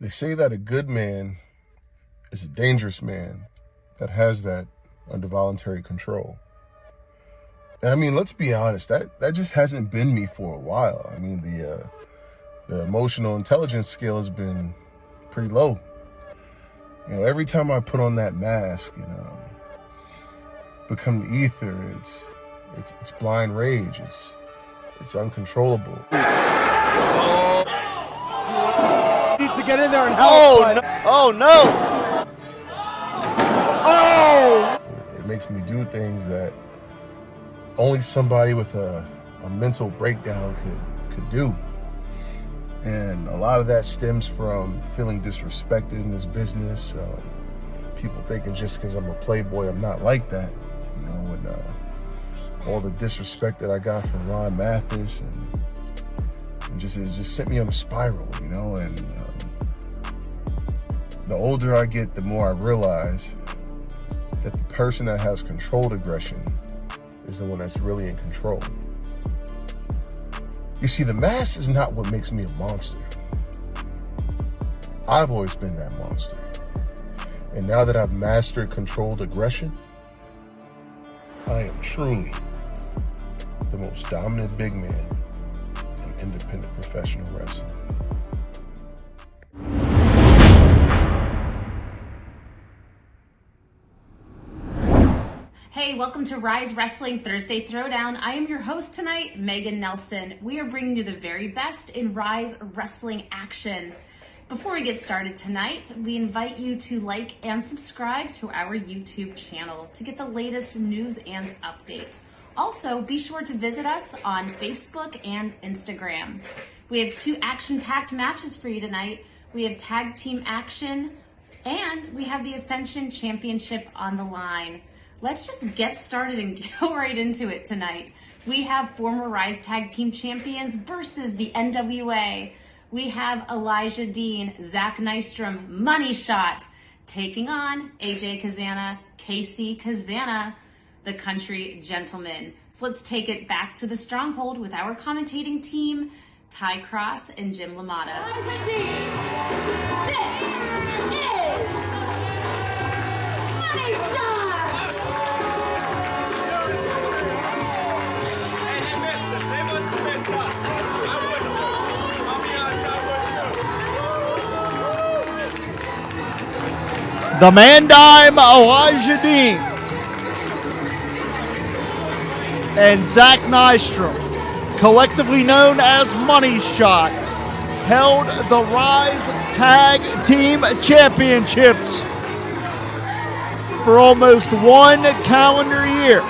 They say that a good man is a dangerous man that has that under voluntary control. And I mean, let's be honest, that just hasn't been me for a while. I mean, the emotional intelligence scale has been pretty low. You know, every time I put on that mask and become the ether, it's blind rage. It's uncontrollable. Needs to get in there and help. Oh no! Oh! It makes me do things that only somebody with a mental breakdown could do. And a lot of that stems from feeling disrespected in this business. People thinking just because I'm a playboy, I'm not like that. You know, and all the disrespect that I got from Ron Mathis and it just sent me on a spiral, you know. And the older I get, the more I realize that the person that has controlled aggression is the one that's really in control. You see, the mask is not what makes me a monster. I've always been that monster. And now that I've mastered controlled aggression, I am truly the most dominant big man in independent professional wrestling. Hey, welcome to Ryse Wrestling Thursday Throwdown. I am your host tonight, Megan Nelson. We are bringing you the very best in Ryse wrestling action. Before we get started tonight, we invite you to like and subscribe to our YouTube channel to get the latest news and updates. Also, be sure to visit us on Facebook and Instagram. We have 2 action-packed matches for you tonight. We have tag team action, and we have the Ascension Championship on the line. Let's just get started and go right into it tonight. We have former Ryse Tag Team Champions versus the NWA. We have Elijah Dean, Zach Nystrom, Money Shot, taking on AJ Kazana, KC Kazana, the Country Gentlemen. So let's take it back to the Stronghold with our commentating team, Ty Cross and Jim LaMotta. Elijah Dean, this is Money Shot! The Man Dime, Elijah Dean, and Zach Nystrom, collectively known as Money Shot, held the Ryse Tag Team Championships for almost 1 calendar year.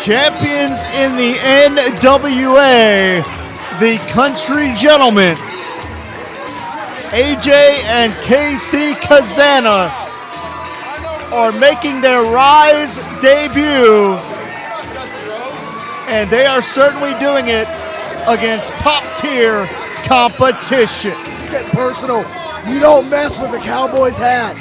Champions in the NWA, the Country Gentlemen, AJ and KC Kazana, are making their Ryse debut, and they are certainly doing it against top-tier competition. This is getting personal. You don't mess with the Cowboys hat.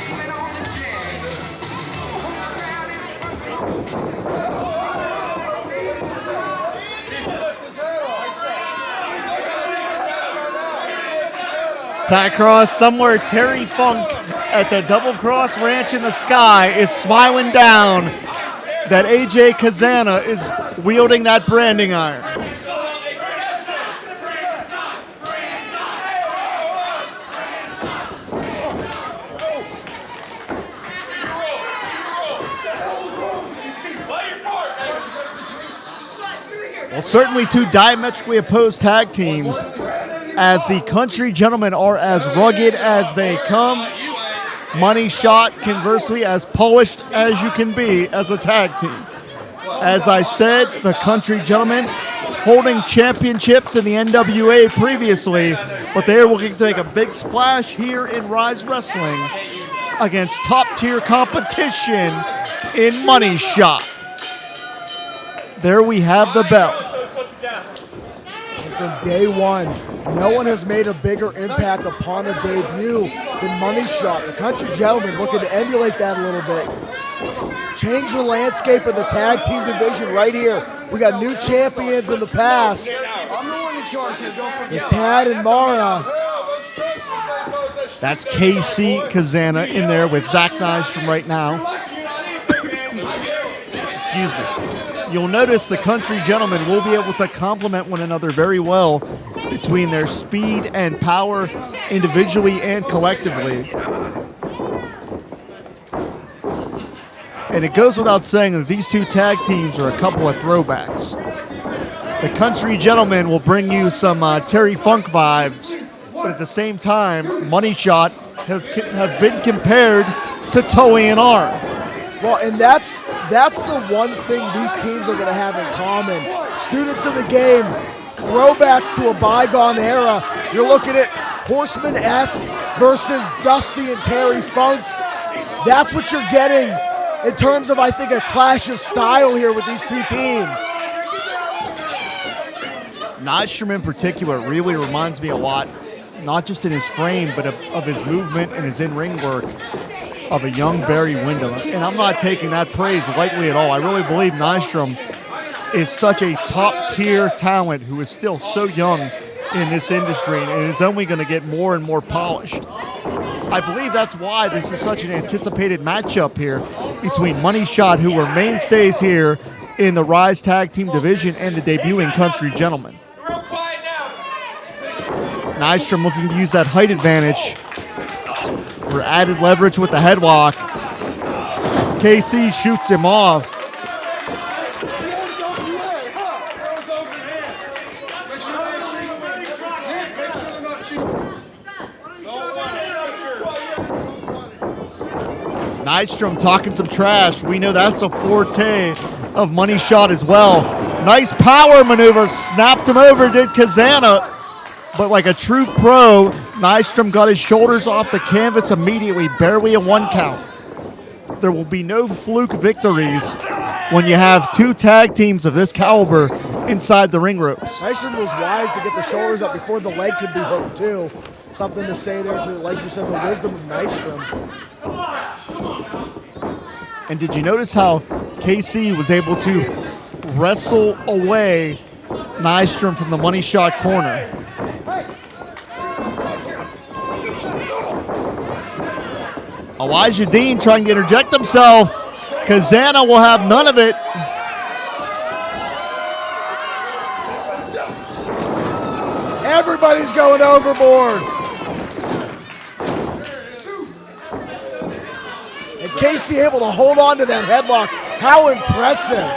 Ty Cross, somewhere Terry Funk at the Double Cross Ranch in the Sky is smiling down that AJ Kazana is wielding that branding iron. Well, certainly 2 diametrically opposed tag teams, as the Country Gentlemen are as rugged as they come. Money Shot, conversely, as polished as you can be as a tag team. As I said, the Country Gentlemen holding championships in the NWA previously, but they are looking to make a big splash here in Ryse Wrestling against top-tier competition in Money Shot. There we have the belt. And from day one, No one has made a bigger impact upon a debut than Money Shot. The Country Gentlemen looking to emulate that a little bit. Change the landscape of the tag team division right here. We got new champions in the past. With Tad and Mara. That's KC Kazana in there with Zach Nystrom right now. Excuse me. You'll notice the Country Gentlemen will be able to complement one another very well between their speed and power individually and collectively. And it goes without saying that these two tag teams are a couple of throwbacks. The Country Gentlemen will bring you some Terry Funk vibes, but at the same time, Money Shot have been compared to Toei and R. Well, and that's the one thing these teams are going to have in common. Students of the game, throwbacks to a bygone era. You're looking at Horseman-esque versus Dusty and Terry Funk. That's what you're getting in terms of, I think, a clash of style here with these two teams. Nystrom in particular really reminds me a lot, not just in his frame, but of his movement and his in-ring work, of a young Barry Windham. And I'm not taking that praise lightly at all. I really believe Nystrom is such a top-tier talent who is still so young in this industry and is only going to get more and more polished. I believe that's why this is such an anticipated matchup here between Money Shot, who were mainstays here in the Ryse Tag Team Division, and the debuting Country Gentlemen. Nystrom looking to use that height advantage for added leverage with the headlock. KC shoots him off. Nystrom talking some trash. We know that's a forte of Money Shot as well. Nice power maneuver. Snapped him over, did Kazana. But like a true pro, Nystrom got his shoulders off the canvas immediately, barely a 1 count. There will be no fluke victories when you have two tag teams of this caliber inside the ring ropes. Nystrom was wise to get the shoulders up before the leg could be hooked too. Something to say there, like you said, the wisdom of Nystrom. And did you notice how KC was able to wrestle away Nystrom from the Money Shot corner? Elijah Dean trying to interject himself. Kazana will have none of it. Everybody's going overboard. And Casey able to hold on to that headlock. How impressive.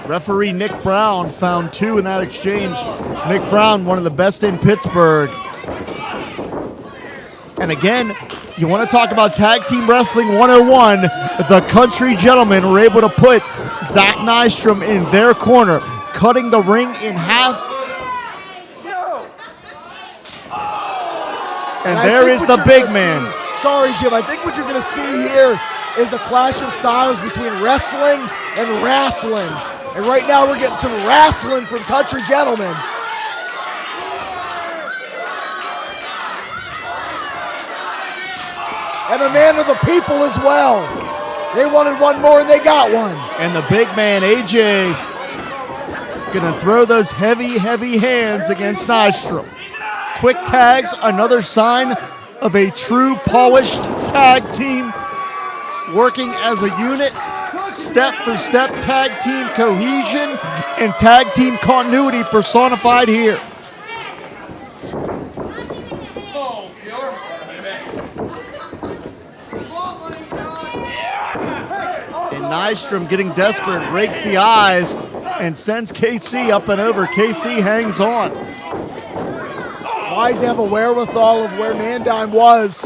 Referee Nick Brown found 2 in that exchange. Nick Brown, one of the best in Pittsburgh. And again, you want to talk about Tag Team Wrestling 101, the Country Gentlemen were able to put Zach Nystrom in their corner, cutting the ring in half. And there is the big man. Sorry, Jim. I think what you're going to see here is a clash of styles between wrestling and wrestling. And right now we're getting some wrestling from Country Gentlemen. And a man of the people as well. They wanted one more and they got one. And the big man, AJ, gonna throw those heavy, heavy hands against Nystrom. Quick tags, another sign of a true polished tag team working as a unit, step for step tag team cohesion and tag team continuity personified here. And Nystrom getting desperate, rakes the eyes and sends KC up and over. KC hangs on. Wise to have a wherewithal of where Nandine was.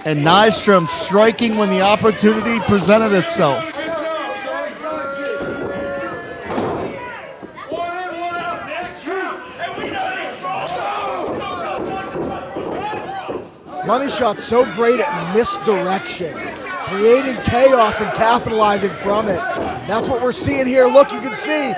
And Nystrom striking when the opportunity presented itself. Money Shot's so great at misdirection, creating chaos and capitalizing from it. That's what we're seeing here. Look, you can see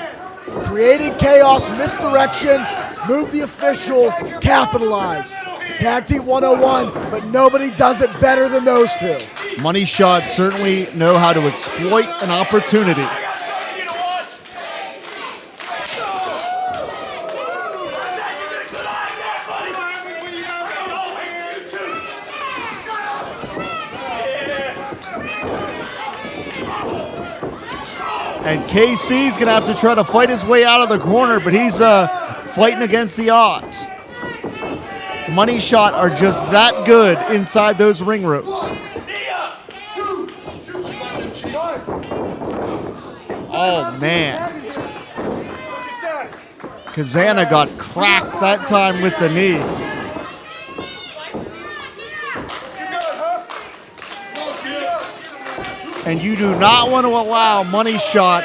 creating chaos, misdirection, move the official, capitalize. Tag Team 101, but nobody does it better than those two. Money Shot certainly know how to exploit an opportunity. And KC's going to have to try to fight his way out of the corner, but he's fighting against the odds. Money Shot are just that good inside those ring ropes. Oh, man. Kazana got cracked that time with the knee. And you do not want to allow Money Shot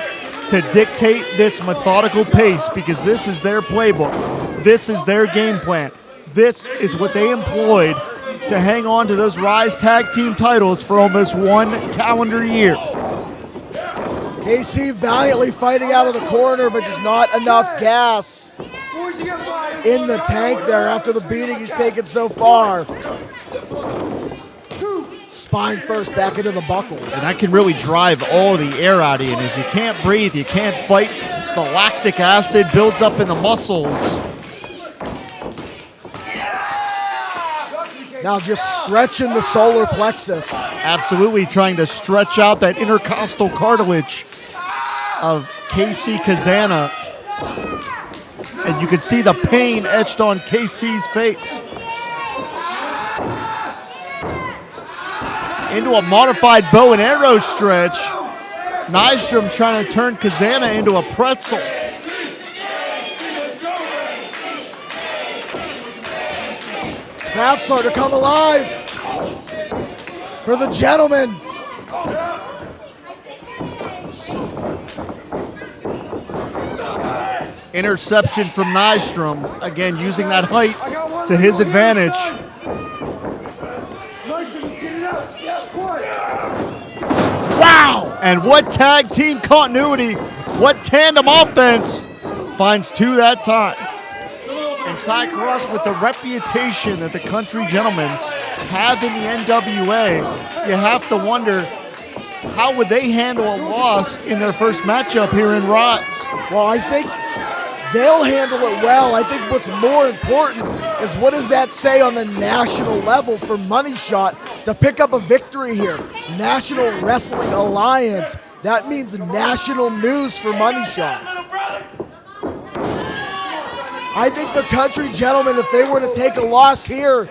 to dictate this methodical pace, because this is their playbook. This is their game plan. This is what they employed to hang on to those Ryse tag team titles for almost 1 calendar year. KC valiantly fighting out of the corner, but just not enough gas in the tank there after the beating he's taken so far. Spine first back into the buckles. And that can really drive all the air out of you. And if you can't breathe, you can't fight. The lactic acid builds up in the muscles. Now just stretching the solar plexus. Absolutely trying to stretch out that intercostal cartilage of KC Kazana. And you can see the pain etched on KC's face. Into a modified bow and arrow stretch. Nystrom trying to turn Kazana into a pretzel. Crowd starting to come alive for the gentleman. Interception from Nystrom. Again, using that height to his advantage. Wow! And what tag team continuity, what tandem offense finds two that time. And Ty Cross, with the reputation that the Country Gentlemen have in the NWA, you have to wonder, how would they handle a loss in their first matchup here in Ryse? Well, I think they'll handle it well. I think what's more important is, what does that say on the national level for Money Shot to pick up a victory here? National Wrestling Alliance. That means national news for Money Shot. I think the Country Gentlemen, if they were to take a loss here,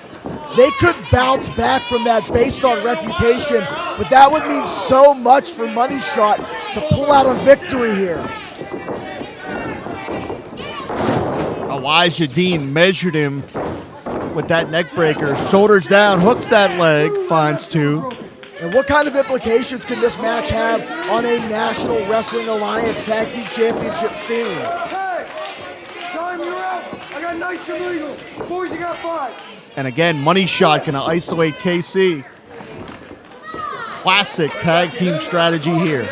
they could bounce back from that based on reputation, but that would mean so much for Money Shot to pull out a victory here. Elijah Dean measured him with that neck breaker. Shoulders down, hooks that leg, finds two. And what kind of implications can this match have on a National Wrestling Alliance Tag Team Championship scene? Hey, time you're out. I got nice and legal. Boys, you got 5. And again, Money Shot gonna isolate KC. Classic tag team strategy here.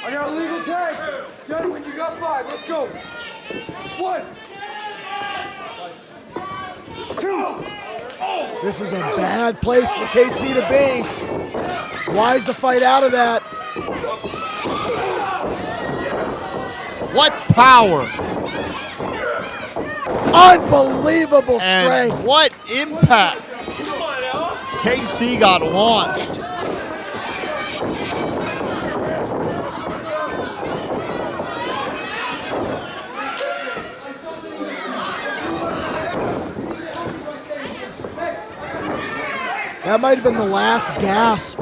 I got a legal tag. Gentlemen, you got 5. Let's go. 1. 2. This is a bad place for KC to be. Wise to fight out of that. What power! Unbelievable strength. And what impact! KC got launched. That might have been the last gasp,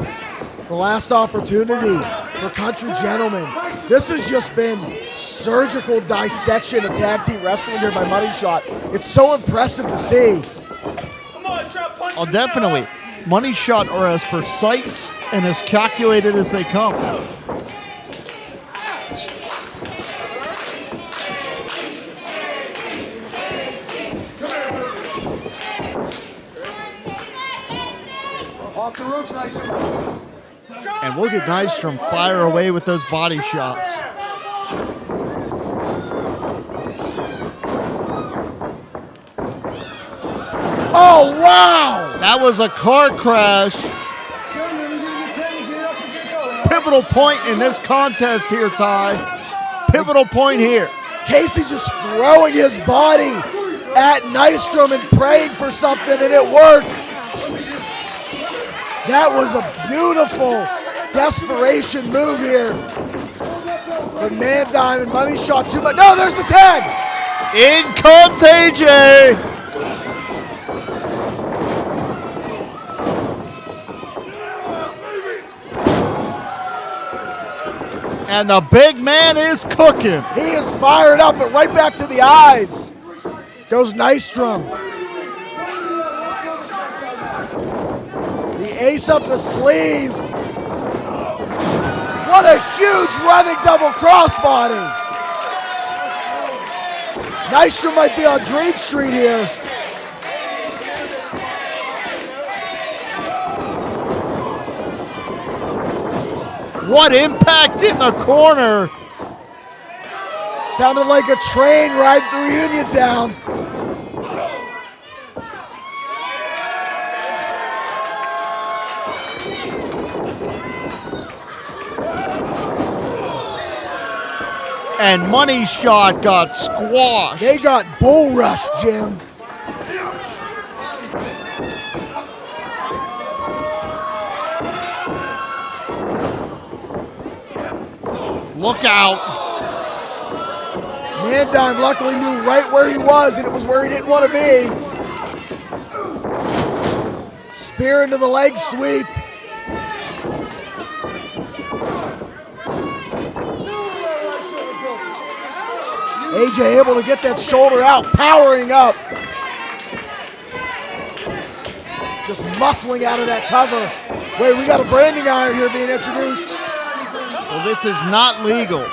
the last opportunity for Country Gentlemen. This has just been surgical dissection of tag team wrestling here by Money Shot. It's so impressive to see. Oh, definitely. Money Shot are as precise and as calculated as they come. Off the ropes, Nystrom. And we'll get Nystrom fire away with those body shots. Oh, wow. That was a car crash. Pivotal point in this contest here, Ty. Pivotal point here. Casey just throwing his body at Nystrom and praying for something, and it worked. That was a beautiful desperation move here. But Man Diamond, Money Shot too much. No, there's the tag. In comes AJ. And the big man is cooking. He is fired up, but right back to the eyes goes Nystrom. The ace up the sleeve. What a huge running double crossbody. Nystrom might be on Dream Street here. What impact in the corner. Sounded like a train riding through Uniontown. And Money Shot got squashed. They got bull rushed, Jim. Look out. Mandime luckily knew right where he was, and it was where he didn't want to be. Spear into the leg sweep. AJ able to get that shoulder out, powering up. Just muscling out of that cover. Wait, we got a branding iron here being introduced. Well, this is not legal. Do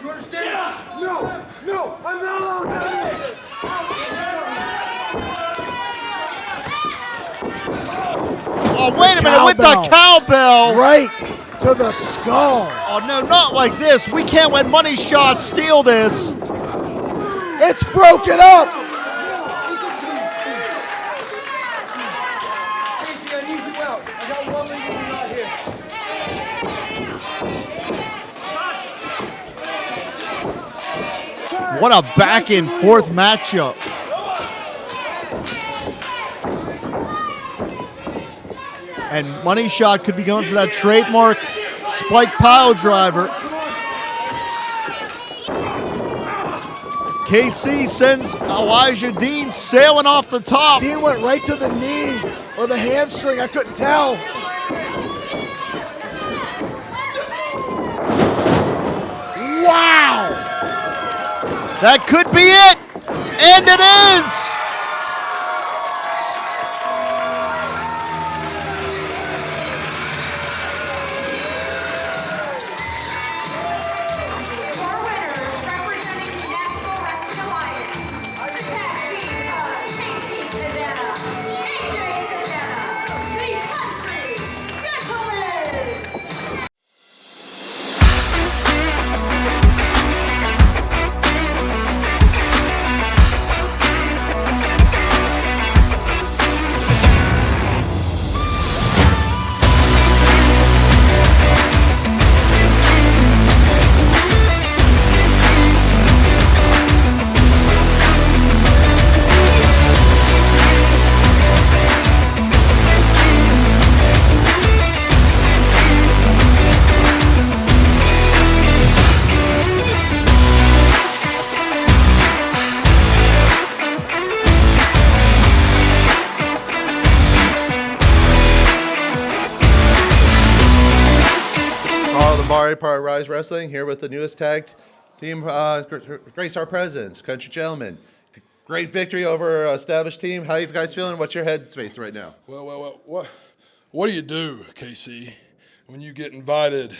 you understand? No, I'm not allowed to do this. Oh, wait a minute, with the cowbell. Right to the skull. Oh, no, not like this. We can't let Money Shot steal this. It's broken up. Casey, I need you out. I got one legal right here. What a back and forth matchup. And Money Shot could be going for that trademark spike pile driver. KC sends Elijah Dean sailing off the top. Dean went right to the knee or the hamstring. I couldn't tell. Wow. That could be it. And it is. Our winners, representing the National Wrestling Alliance, the tag team of KC Kazana, AJ Kazana, the Country Gentlemen. Part of Ryse Wrestling here with the newest tag team, Grace our Presence, Country Gentlemen. Great victory over established team. How you guys feeling? What's your headspace right now? Well, what do you do, KC, when you get invited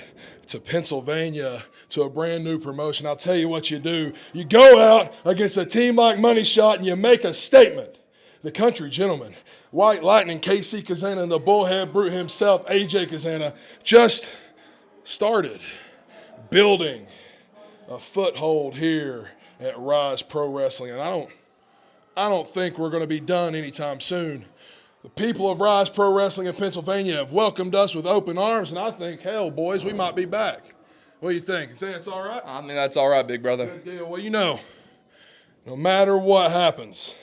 to Pennsylvania to a brand new promotion? I'll tell you what you do. You go out against a team like Money Shot and you make a statement. The Country Gentlemen, White Lightning, KC Kazana, and the Bullhead Brute himself, AJ Kazana, just started building a foothold here at Ryse Pro Wrestling, and I I don't think we're going to be done anytime soon. The people of Ryse Pro Wrestling in Pennsylvania have welcomed us with open arms, and I think, hell, boys, we might be back. What do you think? You think that's all right? I mean, that's all right, big brother. Good deal. Well, you know, no matter what happens,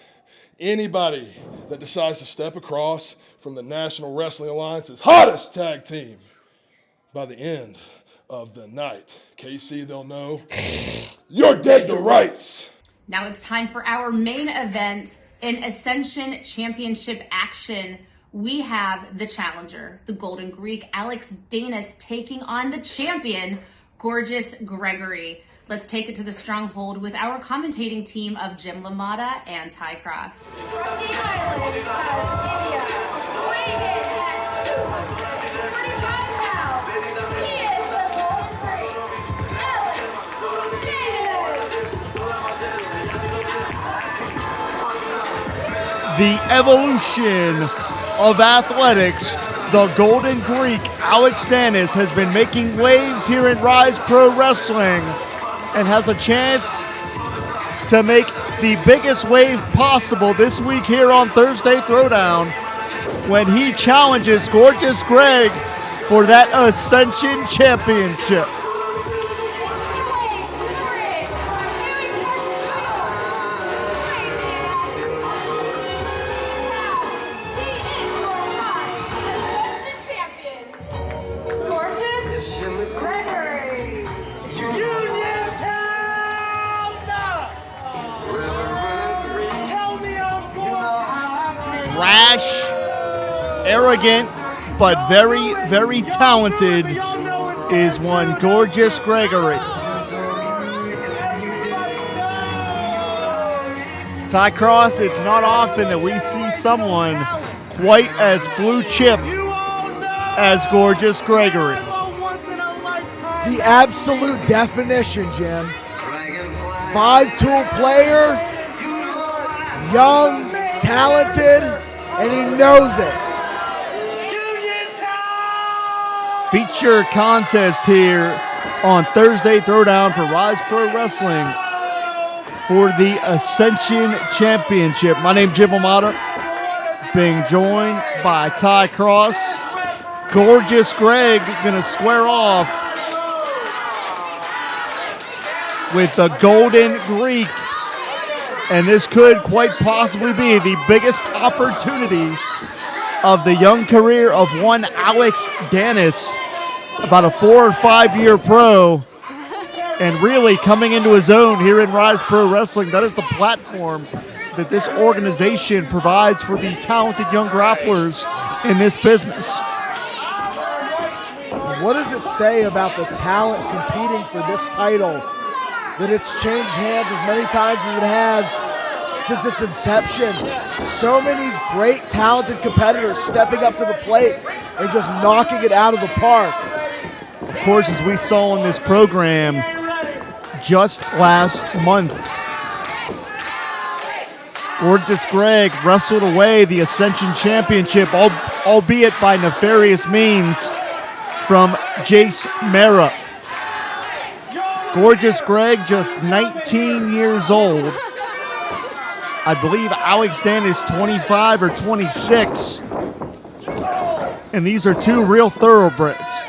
anybody that decides to step across from the National Wrestling Alliance's hottest tag team by the end of the night, KC, they'll know you're dead to rights. Now it's time for our main event in Ascension Championship action. We have the challenger, the Golden Greek, Alex Danis, taking on the champion, Gorgeous Gregory. Let's take it to the stronghold with our commentating team of Jim LaMotta and Ty Cross. From the island of India, weighing in at 235 pounds, he is the Golden Greek, Alex Danis. The evolution of athletics, the Golden Greek, Alex Danis, has been making waves here in Ryse Pro Wrestling and has a chance to make the biggest wave possible this week here on Thursday Throwdown when he challenges Gorgeous Greg for that Ascension Championship. Rash, arrogant, but very, very talented is one Gorgeous Gregory. Ty Cross, it's not often that we see someone quite as blue chip as Gorgeous Gregory. The absolute definition, Jim. 5-tool player, young, talented, and he knows it. Feature contest here on Thursday Throwdown for Ryse Pro Wrestling for the Ascension Championship. My name's Jim LaMotta, being joined by Ty Cross. Gorgeous Greg gonna square off with the Golden Greek. And this could quite possibly be the biggest opportunity of the young career of one Alex Danis, about a 4 or 5 year pro, and really coming into his own here in Ryse Pro Wrestling. That is the platform that this organization provides for the talented young grapplers in this business. What does it say about the talent competing for this title that it's changed hands as many times as it has since its inception? So many great, talented competitors stepping up to the plate and just knocking it out of the park. Of course, as we saw in this program just last month, Gorgeous Greg wrestled away the Ascension Championship, albeit by nefarious means, from Jace Mara. Gorgeous Greg, just 19 years old. I believe Alex Danis 25 or 26. And these are two real thoroughbreds.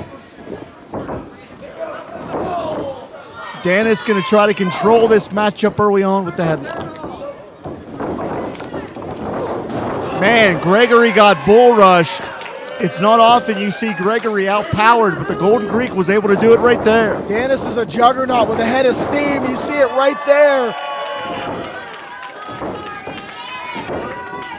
Danis going to try to control this matchup early on with the headlock. Man, Gregory got bull rushed. It's not often you see Gregory outpowered, but the Golden Greek was able to do it right there. Danis is a juggernaut with a head of steam. You see it right there.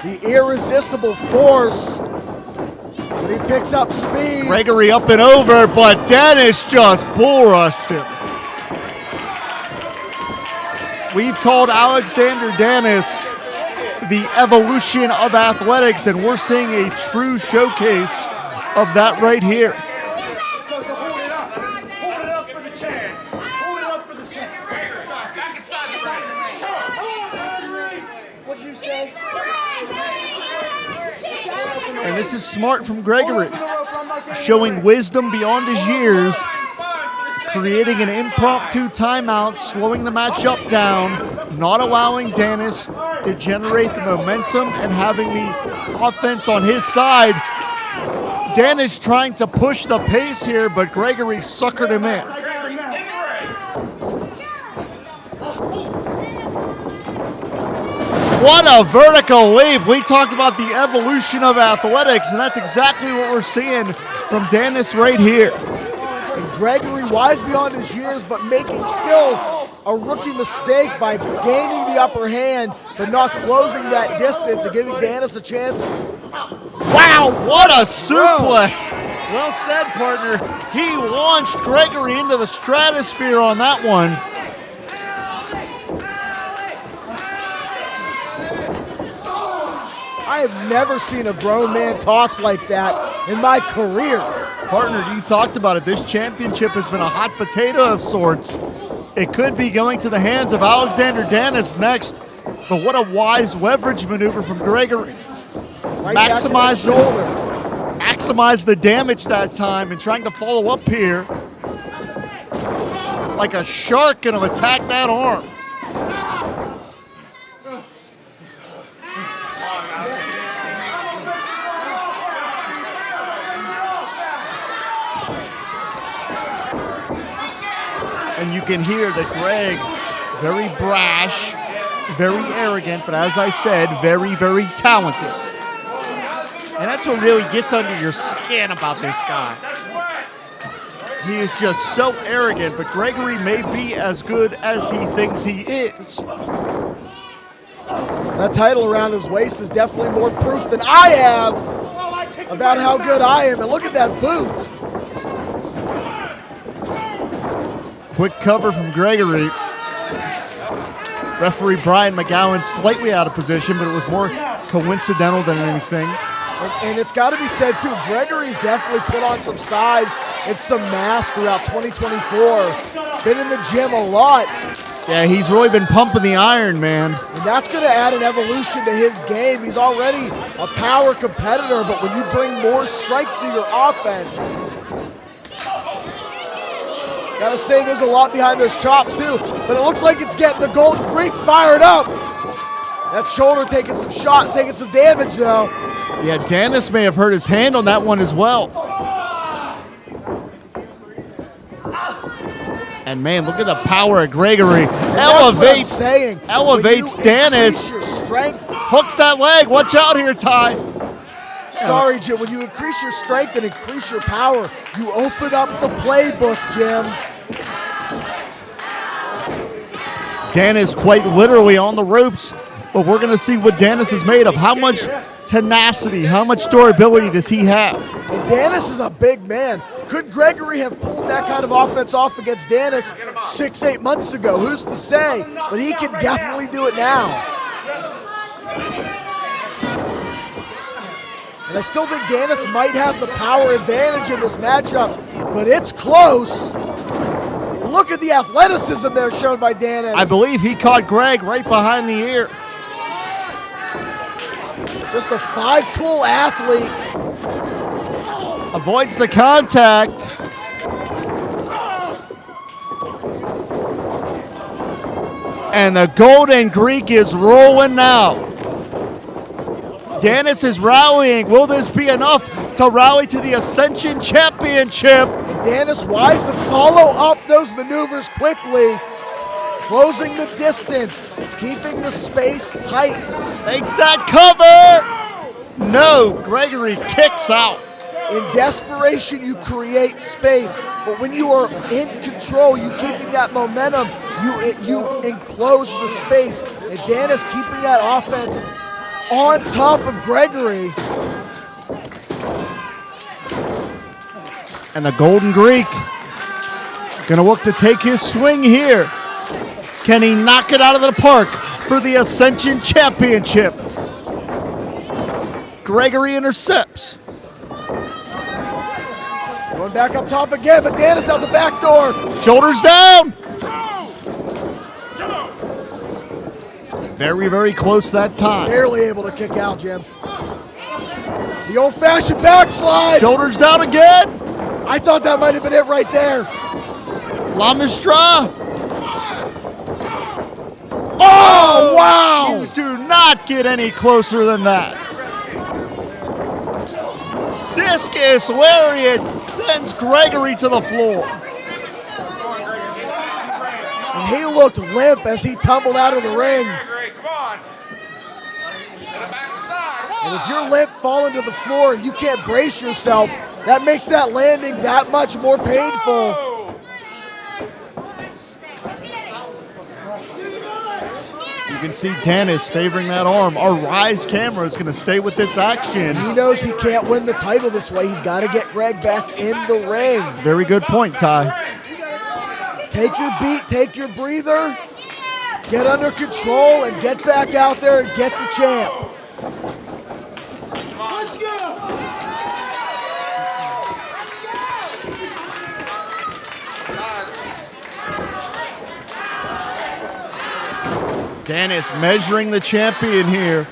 The irresistible force when he picks up speed. Gregory up and over, but Danis just bull rushed him. We've called Alexander Danis the evolution of athletics, and we're seeing a true showcase of that right here. Hold it up for the chance. Hold it up for the chance. Back inside the ring. What'd you say? And this is smart from Gregory, showing wisdom beyond his years, creating an impromptu timeout, slowing the match up down, not allowing Danis to generate the momentum and having the offense on his side. Danis trying to push the pace here, but Gregory suckered him in. What a vertical leap. We talked about the evolution of athletics, and that's exactly what we're seeing from Danis right here. And Gregory, wise beyond his years, but making still a rookie mistake by gaining the upper hand, but not closing that distance and giving Danis a chance. Wow, what a suplex. Well said, partner. He launched Gregory into the stratosphere on that one. I have never seen a grown man toss like that in my career. Partner, you talked about it. This championship has been a hot potato of sorts. It could be going to the hands of Alexander Danis next, but what a wise leverage maneuver from Gregory. Right maximize the shoulder. Maximize the damage that time and trying to follow up here like a shark going to attack that arm. And you can hear that Greg, very brash, very arrogant, but as I said, very, very talented. And that's what really gets under your skin about this guy. He is just so arrogant, but Gregory may be as good as he thinks he is. That title around his waist is definitely more proof than I have about how good I am. And look at that boot. Quick cover from Gregory. Referee Brian McGowan slightly out of position, but it was more coincidental than anything. And it's got to be said, too, Gregory's definitely put on some size and some mass throughout 2024. Been in the gym a lot. Yeah, he's really been pumping the iron, man. And that's going to add an evolution to his game. He's already a power competitor, but when you bring more strength to your offense, gotta say there's a lot behind those chops, too. But it looks like it's getting the Golden Greek fired up. That shoulder taking some damage, though. Yeah, Danis may have hurt his hand on that one as well. And man, look at the power of Gregory. Elevates Danis. Your strength. Hooks that leg. Watch out here, Ty. Sorry, Jim. When you increase your strength and increase your power, you open up the playbook, Jim. Danis quite literally on the ropes, but we're going to see what Danis is made of. How much tenacity, how much durability does he have? And Danis is a big man. Could Gregory have pulled that kind of offense off against Danis 6-8 months ago? Who's to say? But he can definitely do it now. And I still think Danis might have the power advantage in this matchup, but it's close. And look at the athleticism there shown by Danis. I believe he caught Greg right behind the ear. Just a five-tool athlete. Avoids the contact. And the Golden Greek is rolling now. Danis is rallying. Will this be enough to rally to the Ascension Championship? And Danis wise to follow up those maneuvers quickly. Closing the distance, keeping the space tight. Makes that cover. No, Gregory kicks out. In desperation, you create space, but when you are in control, you keeping that momentum, you enclose the space. And Danis keeping that offense on top of Gregory. And the Golden Greek gonna look to take his swing here. Can he knock it out of the park for the Ascension Championship? Gregory intercepts. Going back up top again, but Danis out the back door. Shoulders down. Very, very close that time. Barely able to kick out, Jim. The old-fashioned backslide. Shoulders down again. I thought that might have been it right there. La Mistra. Oh, wow! You do not get any closer than that. Discus lariat sends Gregory to the floor. And he looked limp as he tumbled out of the ring. And if you're limp falling to the floor and you can't brace yourself, that makes that landing that much more painful. You can see Danis favoring that arm. Our Ryse camera is going to stay with this action. He knows he can't win the title this way. He's got to get Greg back in the ring. Very good point, Ty. Take your beat, take your breather, get under control, and get back out there and get the champ. Let's go! Danis measuring the champion here.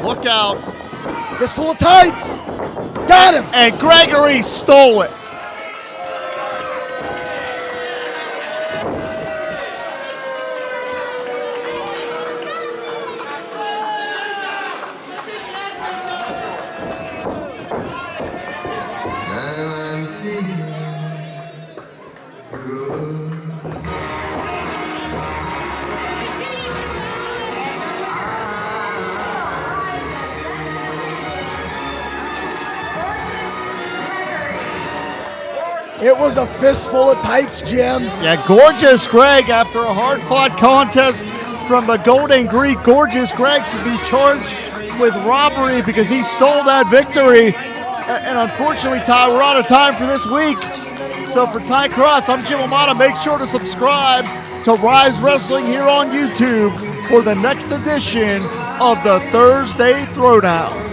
Look out. Fistful of tights. Got him. And Gregory stole it. It was a fistful of tights, Jim. Yeah, Gorgeous Greg, after a hard-fought contest from the Golden Greek, Gorgeous Greg should be charged with robbery because he stole that victory. And unfortunately, Ty, we're out of time for this week. So for Ty Cross, I'm Jim Amata. Make sure to subscribe to Ryse Wrestling here on YouTube for the next edition of the Thursday Throwdown.